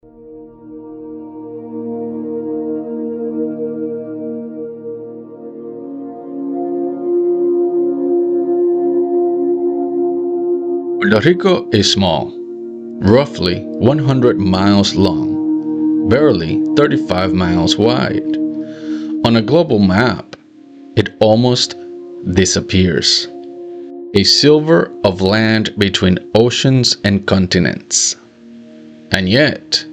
Puerto Rico is small, roughly 100 miles long, barely 35 miles wide. On a global map, it almost disappears. A sliver of land between oceans and continents. And yet,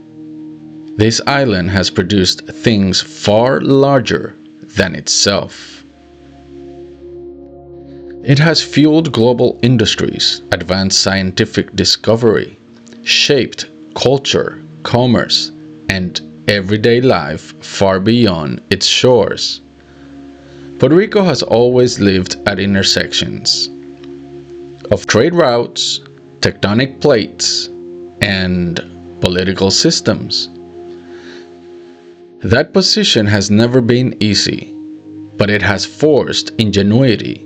this island has produced things far larger than itself. It has fueled global industries, advanced scientific discovery, shaped culture, commerce, and everyday life far beyond its shores. Puerto Rico has always lived at intersections of trade routes, tectonic plates, and political systems. That position has never been easy, but it has forced ingenuity.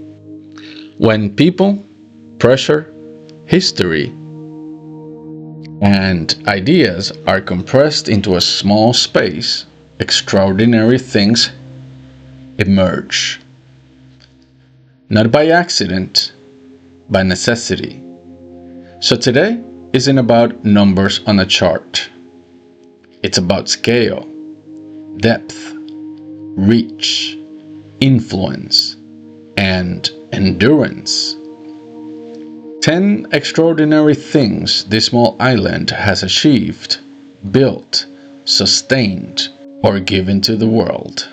When people, pressure, history, and ideas are compressed into a small space, extraordinary things emerge. Not by accident, by necessity. So today isn't about numbers on a chart. It's about scale, depth, reach, influence, and endurance. 10 extraordinary things this small island has achieved, built, sustained, or given to the world.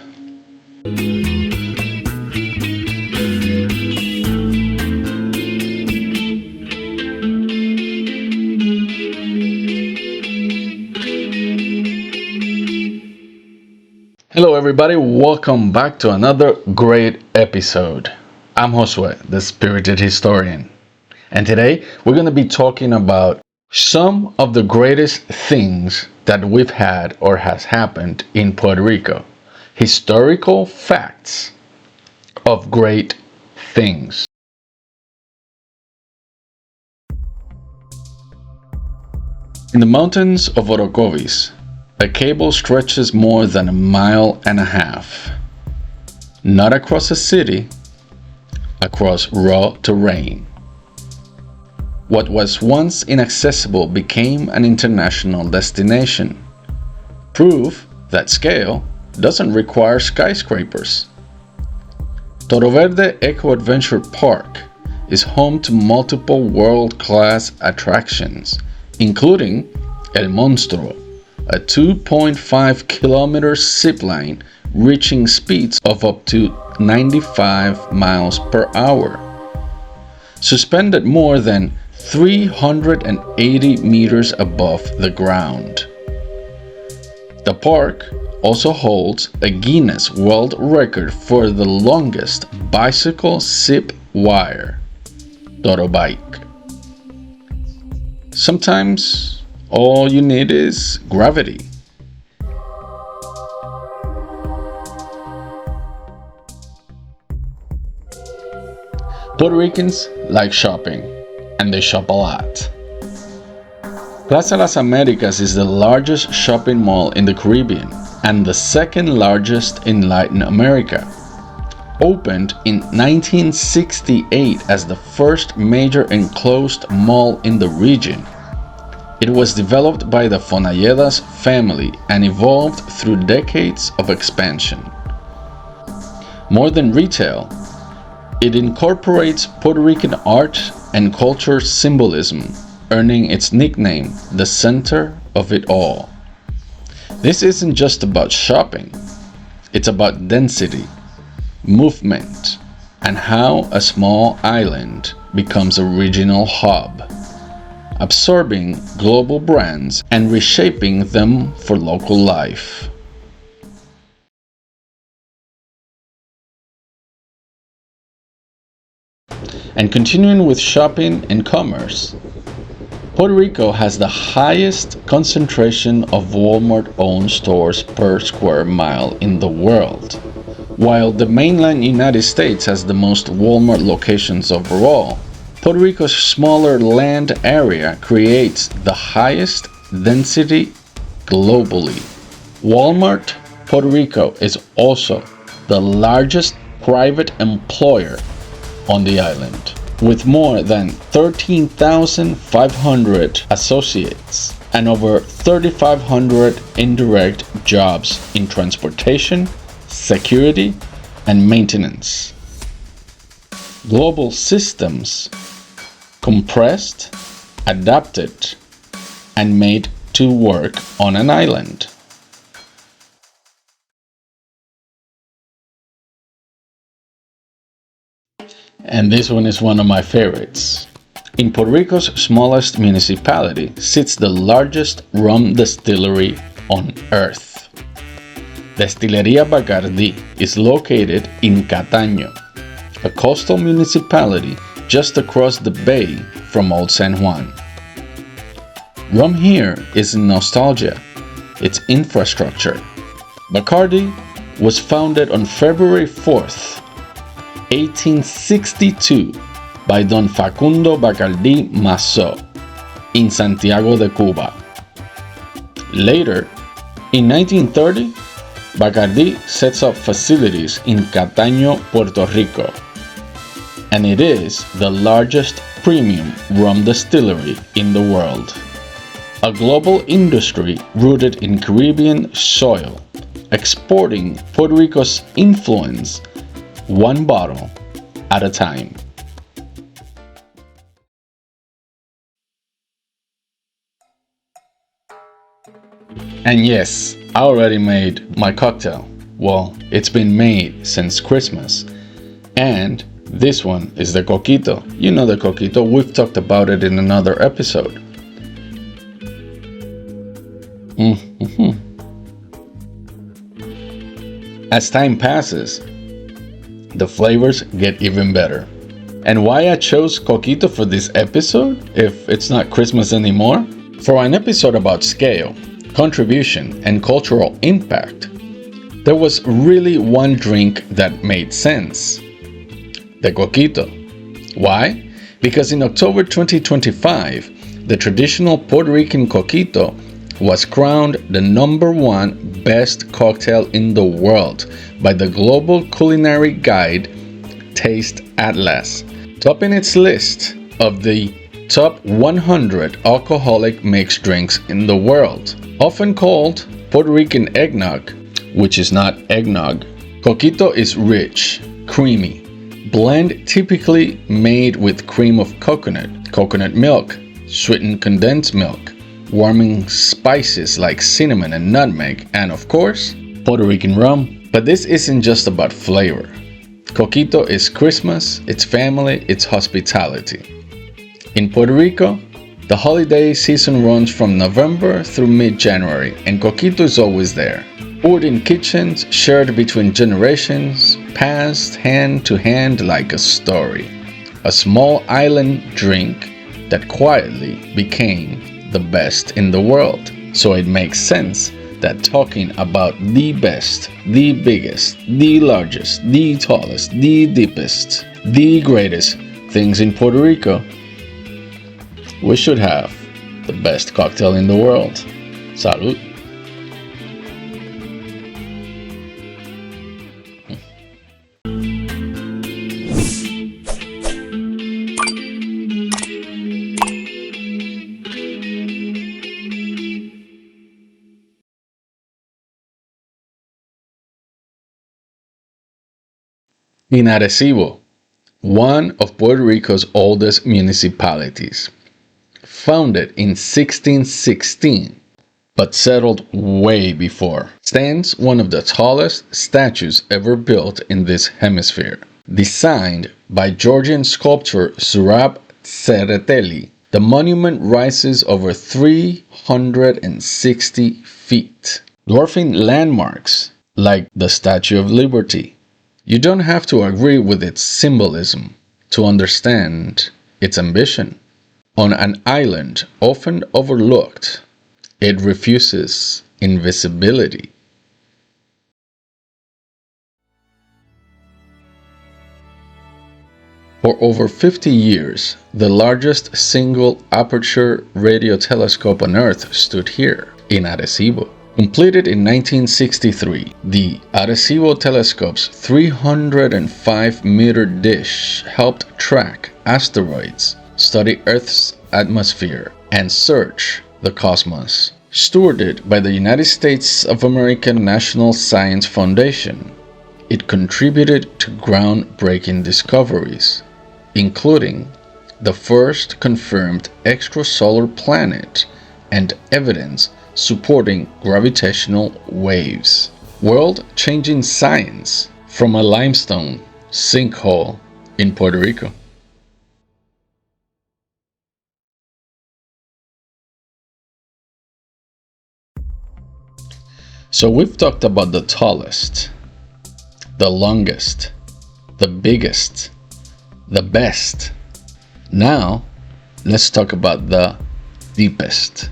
Hello everybody, welcome back to another great episode. I'm Josué, the spirited historian, and today we're going to be talking about some of the greatest things that we've had or has happened in Puerto Rico. Historical facts of great things. In the mountains of Orocovis, a cable stretches more than a mile and a half. Not across a city, across raw terrain. What was once inaccessible became an international destination. Proof that scale doesn't require skyscrapers. Toro Verde Eco Adventure Park is home to multiple world-class attractions, including El Monstruo, a 2.5-kilometer zipline reaching speeds of up to 95 miles per hour. Suspended more than 380 meters above the ground. The park also holds a Guinness World Record for the longest bicycle zip wire, Toro Bike. Sometimes all you need is gravity. Puerto Ricans like shopping, and they shop a lot. Plaza Las Americas is the largest shopping mall in the Caribbean and the second largest in Latin America. Opened in 1968 as the first major enclosed mall in the region. It was developed by the Fonalledas family and evolved through decades of expansion. More than retail, it incorporates Puerto Rican art and culture symbolism, earning its nickname, the center of it all. This isn't just about shopping, it's about density, movement, and how a small island becomes a regional hub, absorbing global brands and reshaping them for local life. And continuing with shopping and commerce, Puerto Rico has the highest concentration of Walmart-owned stores per square mile in the world, while the mainland United States has the most Walmart locations overall. Puerto Rico's smaller land area creates the highest density globally. Walmart Puerto Rico is also the largest private employer on the island, with more than 13,500 associates and over 3,500 indirect jobs in transportation, security, and maintenance. Global systems compressed, adapted, and made to work on an island. And this one is one of my favorites. In Puerto Rico's smallest municipality sits the largest rum distillery on earth. Destilería Bacardí is located in Cataño, a coastal municipality just across the bay from Old San Juan. Rum here is nostalgia, its infrastructure. Bacardi was founded on February 4th, 1862 by Don Facundo Bacardí Massó in Santiago de Cuba. Later, in 1930, Bacardi sets up facilities in Cataño, Puerto Rico, and it is the largest premium rum distillery in the world. A global industry rooted in Caribbean soil, exporting Puerto Rico's influence one bottle at a time. And yes, I already made my cocktail. Well, it's been made since Christmas. And this one is the Coquito. You know the Coquito, we've talked about it in another episode. As time passes, the flavors get even better. And why I chose Coquito for this episode, if it's not Christmas anymore? For an episode about scale, contribution, and cultural impact, there was really one drink that made sense: the Coquito. Why? Because in October 2025, the traditional Puerto Rican Coquito was crowned the #1 best cocktail in the world by the global culinary guide TasteAtlas, topping its list of the top 100 alcoholic mixed drinks in the world. Often called Puerto Rican eggnog, which is not eggnog, Coquito is rich, creamy, blend typically made with cream of coconut milk, sweetened condensed milk, warming spices like cinnamon and nutmeg, and of course, Puerto Rican rum. But this isn't just about flavor. Coquito is Christmas, it's family, it's hospitality. In Puerto Rico, the holiday season runs from November through mid-January, and Coquito is always there. Poured in kitchens shared between generations, passed hand to hand like a story. A small island drink that quietly became the best in the world. So it makes sense that talking about the best, the biggest, the largest, the tallest, the deepest, the greatest things in Puerto Rico, we should have the best cocktail in the world. Salud. In Arecibo, one of Puerto Rico's oldest municipalities, founded in 1616, but settled way before, stands one of the tallest statues ever built in this hemisphere. Designed by Georgian sculptor Zurab Tsereteli, the monument rises over 360 feet, dwarfing landmarks like the Statue of Liberty. You don't have to agree with its symbolism to understand its ambition. On an island often overlooked, it refuses invisibility. For over 50 years, the largest single aperture radio telescope on Earth stood here. in Arecibo. Completed in 1963, the Arecibo telescope's 305-meter dish helped track asteroids, study Earth's atmosphere, and search the cosmos. Stewarded by the United States of America National Science Foundation, it contributed to groundbreaking discoveries, including the first confirmed extrasolar planet and evidence supporting gravitational waves. World-changing science from a limestone sinkhole in Puerto Rico. So we've talked about the tallest, the longest, the biggest, the best. Now, let's talk about the deepest.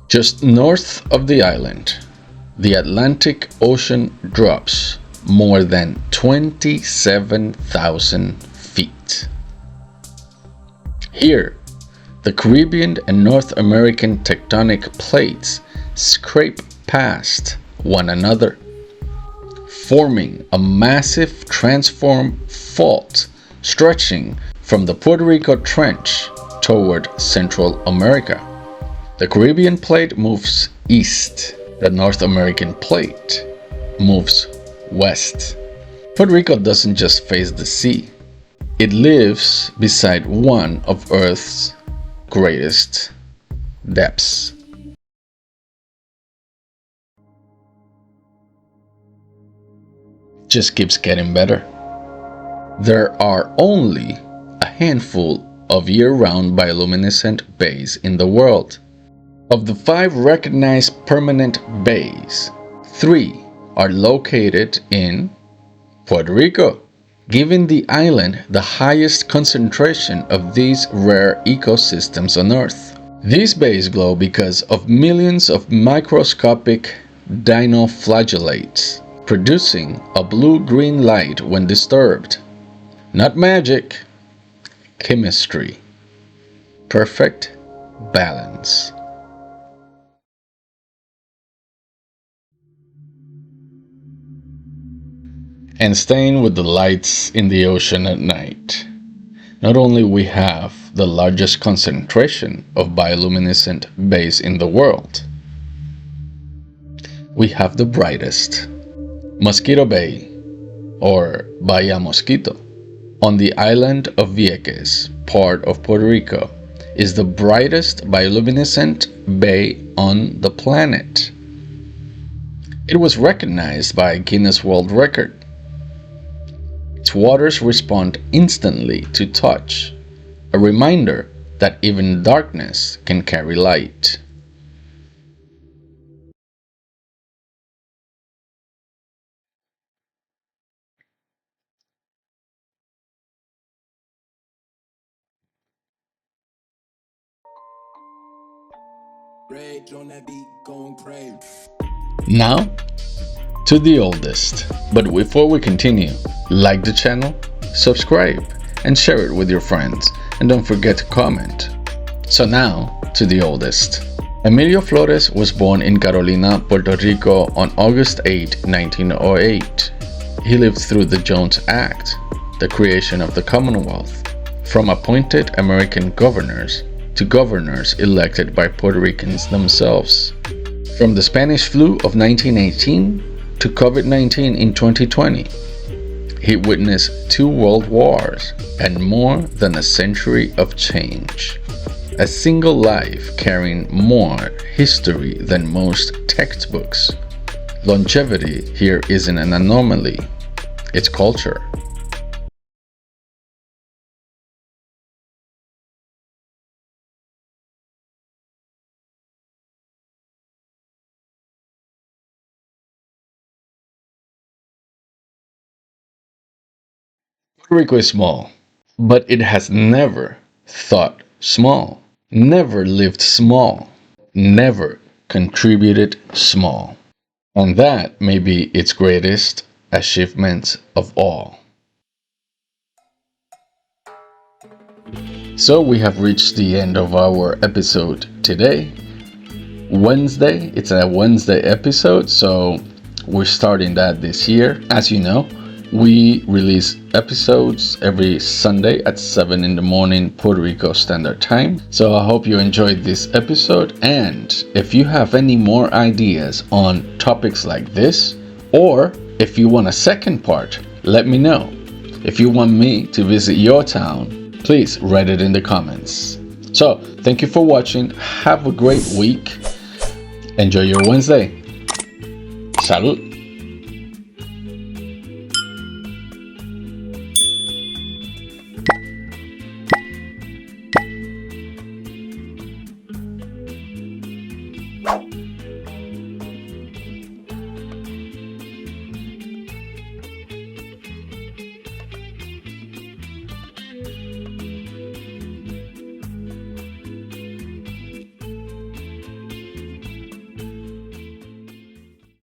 Just north of the island, the Atlantic Ocean drops more than 27,000 feet. Here, the Caribbean and North American tectonic plates scrape past one another, forming a massive transform fault stretching from the Puerto Rico Trench toward Central America. The Caribbean plate moves east. The North American plate moves west. Puerto Rico doesn't just face the sea. It lives beside one of Earth's greatest depths. Just keeps getting better. There are only a handful of year-round bioluminescent bays in the world. Of the 5 recognized permanent bays, 3 are located in Puerto Rico, giving the island the highest concentration of these rare ecosystems on Earth. These bays glow because of millions of microscopic dinoflagellates, producing a blue-green light when disturbed. Not magic, chemistry. Perfect balance. And staying with the lights in the ocean at night, not only we have the largest concentration of bioluminescent bays in the world, we have the brightest. Mosquito Bay, or Bahía Mosquito, on the island of Vieques, part of Puerto Rico, is the brightest bioluminescent bay on the planet. It was recognized by Guinness World Record. Its waters respond instantly to touch, a reminder that even darkness can carry light. Now, to the oldest. But before we continue, like the channel, subscribe, and share it with your friends. And don't forget to comment. So now, to the oldest. Emilio Flores was born in Carolina, Puerto Rico on August 8, 1908. He lived through the Jones Act, the creation of the Commonwealth, from appointed American governors to governors elected by Puerto Ricans themselves. From the Spanish flu of 1918 to COVID-19 in 2020, he witnessed 2 world wars and more than a century of change. A single life carrying more history than most textbooks. Longevity here isn't an anomaly, it's culture. Puerto Rico is small, but it has never thought small, never lived small, never contributed small. And that may be its greatest achievement of all. So we have reached the end of our episode today. Wednesday. It's a Wednesday episode, so we're starting that this year. As you know, we release episodes every Sunday at 7 in the morning Puerto Rico Standard Time. So I hope you enjoyed this episode, and if you have any more ideas on topics like this, or if you want a second part, let me know. If you want me to visit your town, please write it in the comments. So thank you for watching. Have a great week. Enjoy your Wednesday. Salud.